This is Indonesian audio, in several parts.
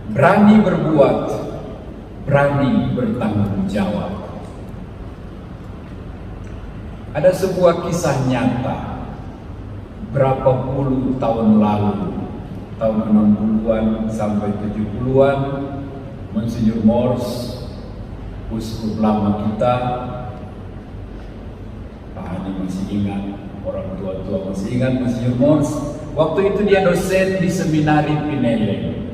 Berani berbuat, berani bertanggung jawab. Ada sebuah kisah nyata berapa puluh tahun lalu, tahun 60-an sampai 70-an, Monsinyur Morse, uskup lama kita, Pak Hani masih ingat, orang tua-tua masih ingat Monsinyur Morse. Waktu itu dia dosen di seminari Pineleng.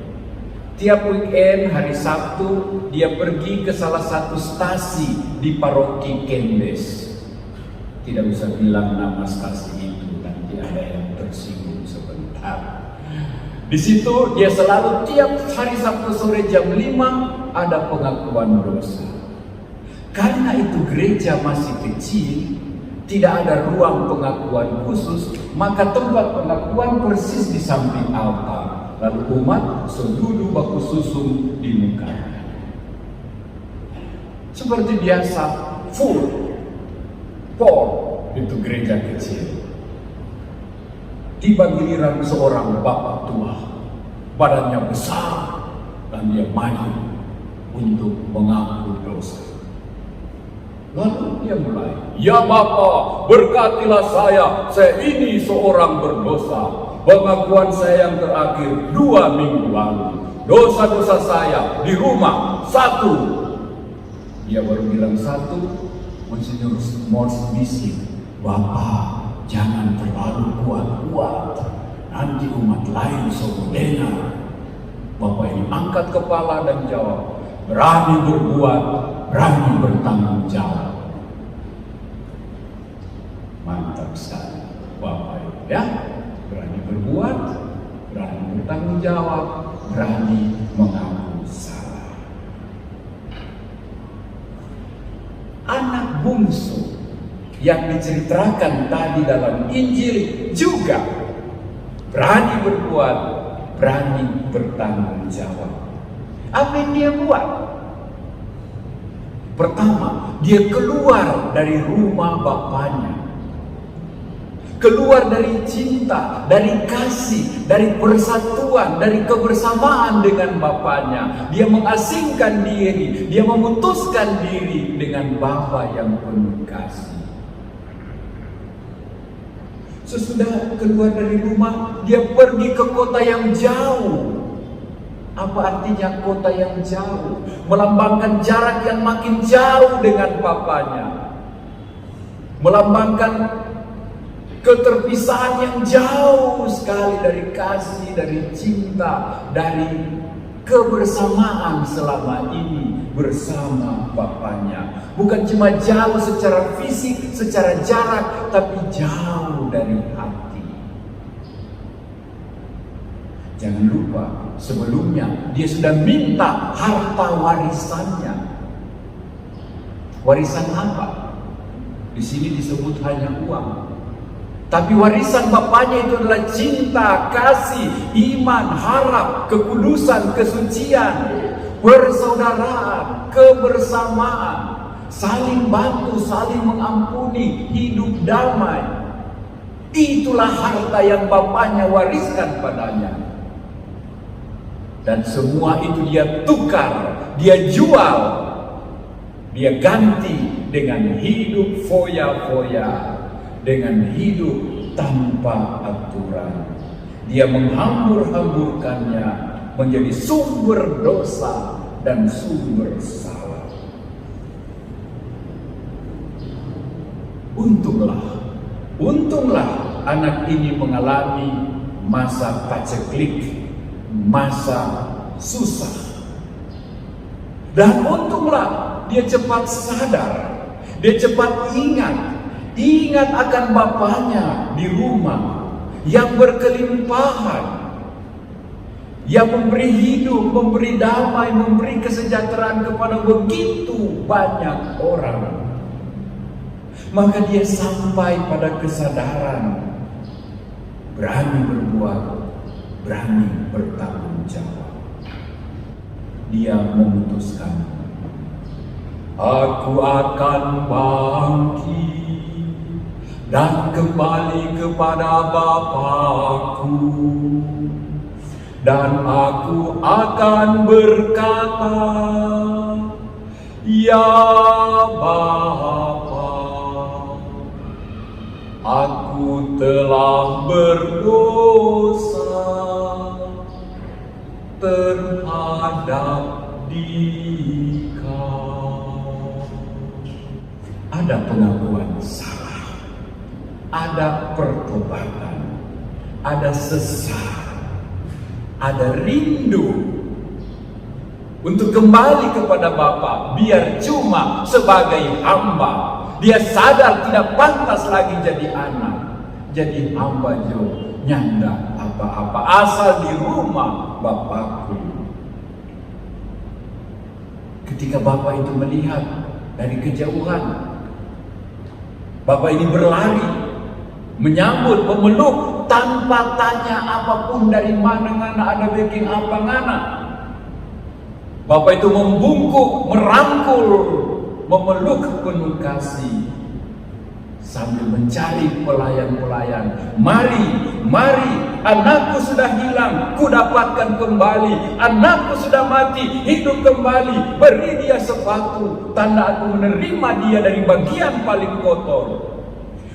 Tiap weekend hari Sabtu dia pergi ke salah satu stasi di paroki Kendes. Tidak usah bilang nama stasi itu, nanti ada yang tersinggung sebentar. Di situ dia selalu tiap hari Sabtu sore jam 5 ada pengakuan dosa. Karena itu gereja masih kecil, tidak ada ruang pengakuan khusus, maka tempat pengakuan persis di samping altar. Lalu umat sedudu baku susum di muka. Seperti biasa, full itu gereja kecil. Tiba giliran seorang bapak tua, badannya besar, dan dia maju untuk mengaku dosa. Lalu dia mulai, "Ya Bapak, berkatilah saya ini seorang berdosa. Pengakuan saya yang terakhir 2 minggu lalu. Dosa-dosa saya di rumah 1. Dia baru bilang 1, Monsinyur Morse bisik, "Bapak, jangan terlalu kuat-kuat. Nanti umat lain suruh dengar." Bapak ini angkat kepala dan jawab, "Berani berbuat, berani bertanggung jawab." Mantap sekali Bapak itu ya. Berani berbuat, berani bertanggung jawab, berani mengaku salah. Anak bungsu yang diceritakan tadi dalam Injil juga berani berbuat, berani bertanggung jawab. Apa yang dia buat? Pertama, dia keluar dari rumah bapaknya. Keluar dari cinta, dari kasih, dari persatuan, dari kebersamaan dengan bapaknya. Dia mengasingkan diri, dia memutuskan diri dengan Bapa yang penuh kasih. Sesudah keluar dari rumah, dia pergi ke kota yang jauh. Apa artinya kota yang jauh? Melambangkan jarak yang makin jauh dengan bapaknya. Melambangkan keterpisahan yang jauh sekali dari kasih, dari cinta, dari kebersamaan selama ini bersama bapaknya. Bukan cuma jauh secara fisik, secara jarak, tapi jauh dari hati. Jangan lupa, sebelumnya dia sudah minta harta warisannya. Warisan apa? Di sini disebut hanya uang. Tapi warisan bapaknya itu adalah cinta, kasih, iman, harap, kekudusan, kesucian, persaudaraan, kebersamaan, saling bantu, saling mengampuni, hidup damai. Itulah harta yang bapaknya wariskan padanya. Dan semua itu dia tukar, dia jual, dia ganti dengan hidup foya-foya, dengan hidup tanpa aturan. Dia menghambur-hamburkannya menjadi sumber dosa dan sumber salah. Untunglah anak ini mengalami masa paceklik, masa susah. Dan untunglah dia cepat sadar, dia cepat ingat akan bapaknya di rumah yang berkelimpahan, yang memberi hidup, memberi damai, memberi kesejahteraan kepada begitu banyak orang. Maka dia sampai pada kesadaran, berani berbuat, berani bertanggung jawab. Dia memutuskan, "Aku akan bangkit dan kembali kepada Bapakku dan aku akan berkata, ya Bapa, aku telah berdosa terhadap Dikau. Ada pengakuan salah, ada pertobatan, ada sesat, ada rindu untuk kembali kepada Bapa, biar cuma sebagai hamba. Dia sadar tidak pantas lagi jadi anak, jadi hamba jo nyanda apa-apa asal di rumah Bapakku. Ketika Bapak itu melihat dari kejauhan, Bapak ini berlari menyambut, memeluk tanpa tanya apapun dari mana ada bikin apa ngana. Bapak itu membungkuk, merangkul, memeluk penuh kasih sambil mencari pelayan-pelayan. Mari, anakku sudah hilang, ku dapatkan kembali. Anakku sudah mati, hidup kembali. Beri dia sepatu, tanda aku menerima dia dari bagian paling kotor.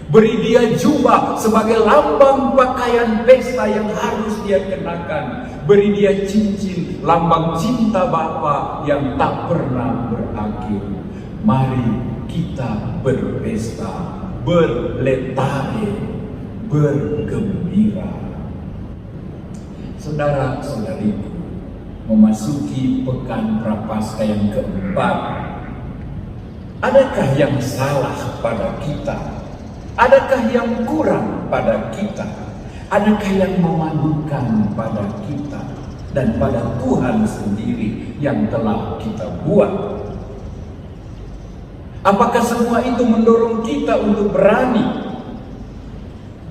Beri dia jubah sebagai lambang pakaian pesta yang harus dia kenakan. Beri dia cincin, lambang cinta Bapa yang tak pernah berakhir. Mari kita berpesta, berletare, bergembira. Saudara-saudariku, memasuki pekan Prapaskah yang keempat, adakah yang salah pada kita? Adakah yang kurang pada kita? Adakah yang memalukan pada kita dan pada Tuhan sendiri yang telah kita buat? Apakah semua itu mendorong kita untuk berani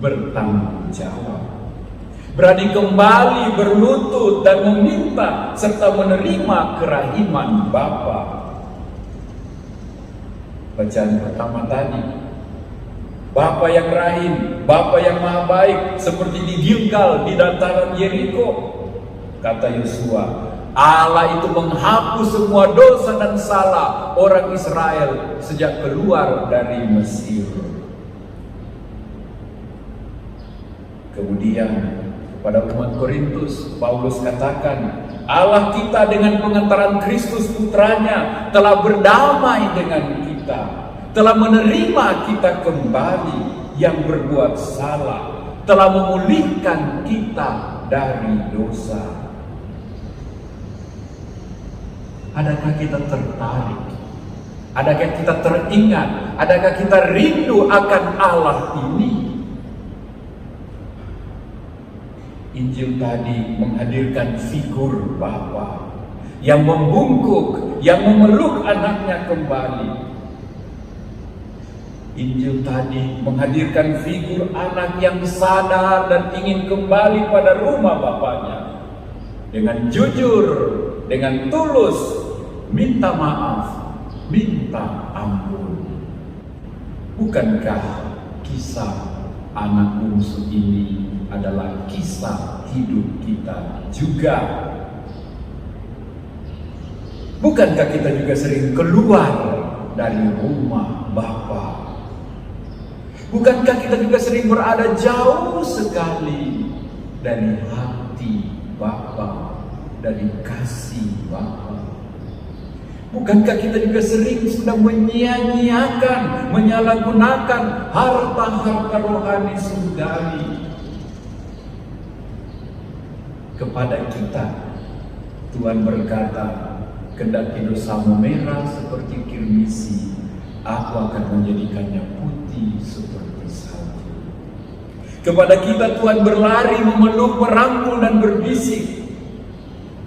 bertanggung jawab, berani kembali berlutut dan meminta serta menerima kerahiman Bapa? Bacaan pertama tadi, Bapa yang rahim, Bapa yang maha baik, seperti di Gilgal di dataran Yeriko. Kata Yosua, Allah itu menghapus semua dosa dan salah orang Israel sejak keluar dari Mesir. Kemudian pada umat Korintus, Paulus katakan, Allah kita dengan pengantaran Kristus putranya telah berdamai dengan kita, telah menerima kita kembali yang berbuat salah, telah memulihkan kita dari dosa. Adakah kita tertarik? Adakah kita teringat? Adakah kita rindu akan Allah ini? Injil tadi menghadirkan figur Bapa yang membungkuk, yang memeluk anaknya kembali. Injil tadi menghadirkan figur anak yang sadar dan ingin kembali pada rumah Bapaknya. Dengan jujur, dengan tulus, minta maaf, minta ampun. Bukankah kisah anak bungsu ini adalah kisah hidup kita juga? Bukankah kita juga sering keluar dari rumah Bapa? Bukankah kita juga sering berada jauh sekali dari hati Bapa, dari kasih Bapa? Bukankah kita juga sering sudah menyia-nyiakan, menyalahgunakan harta-harta rohani surgawi? Kepada kita Tuhan berkata, kendati dosamu merah seperti kirmisi, aku akan menjadikannya putih seperti salju. Kepada kita Tuhan berlari, memeluk, merangkul dan berbisik,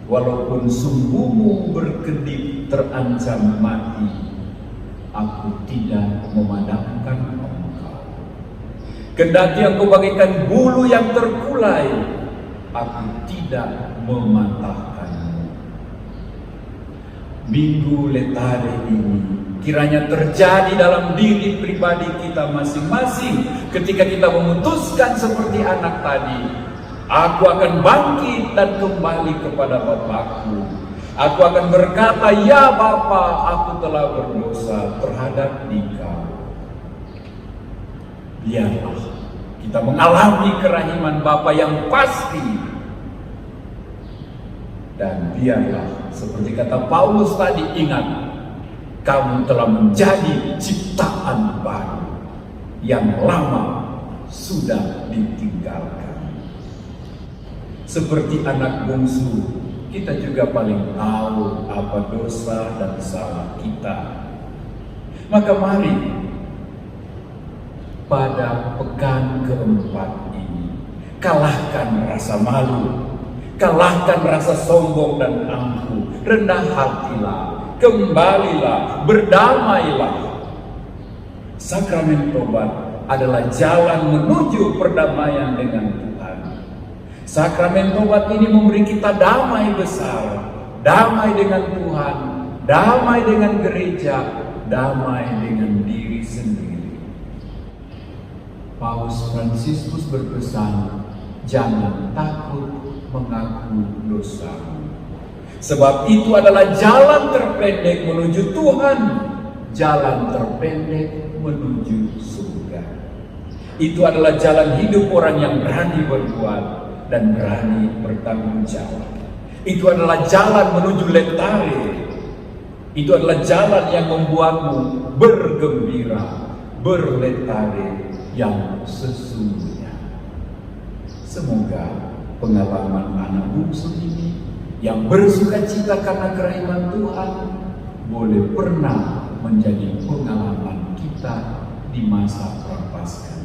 walaupun sumbumu berkedip terancam mati, aku tidak memadamkan engkau. Kendati engkau bagaikan bulu yang terkulai, aku tidak mematahkanmu. Minggu Letare ini kiranya terjadi dalam diri pribadi kita masing-masing ketika kita memutuskan seperti anak tadi, Aku akan bangkit dan kembali kepada Bapakku. Aku akan berkata, ya Bapa, aku telah berdosa terhadap Dikau. Biarlah kita mengalami kerahiman Bapa yang pasti. Dan biarlah, seperti kata Paulus tadi, ingat, kamu telah menjadi ciptaan baru, yang lama sudah ditinggalkan. Seperti anak bungsu, kita juga paling tahu apa dosa dan salah kita. Maka mari pada pekan keempat ini, kalahkan rasa malu, kalahkan rasa sombong dan angkuh, rendah hatilah, kembalilah, berdamailah. Sakramen tobat adalah jalan menuju perdamaian dengan Tuhan. Sakramen tobat ini memberi kita damai besar, damai dengan Tuhan, damai dengan gereja, damai dengan diri sendiri. Paus Fransiskus berpesan, jangan takut mengaku dosamu. Sebab itu adalah jalan terpendek menuju Tuhan, jalan terpendek menuju surga. Itu adalah jalan hidup orang yang berani berbuat dan berani bertanggung jawab. Itu adalah jalan menuju Letare. Itu adalah jalan yang membuatmu bergembira, berletare yang sesungguhnya. Semoga pengalaman anak bungsu ini yang bersuka cita karena kerahiman Tuhan boleh pernah menjadi pengalaman kita di masa Prapaskah.